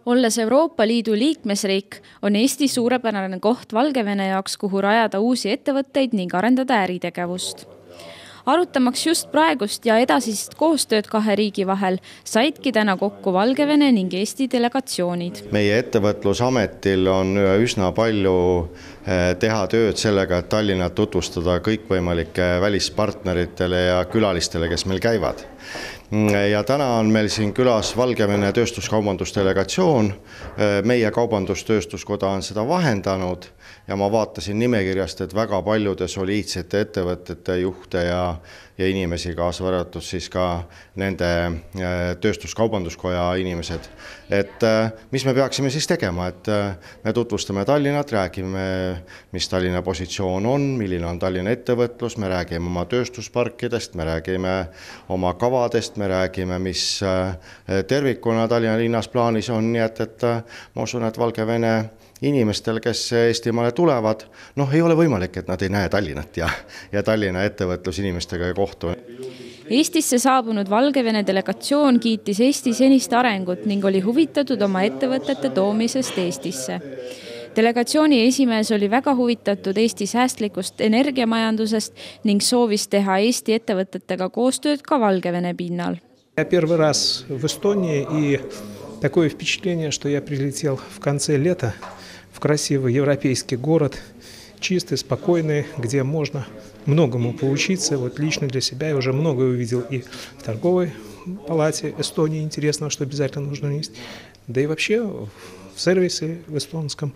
Olles Euroopa Liidu liikmesriik, on Eesti suurepärane koht Valgevene jaoks, kuhu rajada uusi ettevõtteid ning arendada äritegevust. Arutamaks just praegust ja edasist koostööd kahe riigi vahel, saidki täna kokku Valgevene ning Eesti delegatsioonid. Meie ettevõtlusametil on üsna palju teha tööd sellega, et Tallinnat tutvustada kõikvõimalike välispartneritele ja külalistele, kes meil käivad. Ja täna on meil siin külas Valgevene tööstuskaubandusdelegatsioon. Meie kaubandustööstuskoda on seda vahendanud ja ma vaatasin nimekirjast, et väga paljude soliidsete ettevõtete juhte ja inimesi, kaasa arvatud siis ka nende tööstuskaubanduskoja inimesed. Et mis me peaksime siis tegema, et me tutvustame Tallinnat, räägime, mis Tallinna positsioon on, milline on Tallinna ettevõtlus, me räägime oma tööstusparkidest, me räägime oma kavadest, me räägime, mis tervikuna Tallinna linnas plaanis on, nii et ma usun, et Valgevene inimestel, kes Eestimaale tulevad, ei ole võimalik, et nad ei näe Tallinnat ja Tallinna ettevõtlusinimestega ei kohtu. Eestisse saabunud Valgevene delegatsioon kiitis Eesti senist arengut ning oli huvitatud oma ettevõtete toomisest Eestisse. Delegatsiooni esimees oli väga huvitatud Eesti säästlikust energiamajandusest ning soovis teha Eesti ettevõtetega koostööd ka Valgevene pinnal. Первый раз в Эстонии, и такое впечатление, что я прилетел в конце лета в красивый европейский город, чистый, спокойный, где можно многому поучиться. Вот лично для себя я уже многое увидел и в торговой палате Эстонии интересного, что обязательно нужно есть, да и вообще в сервисе в эстонском.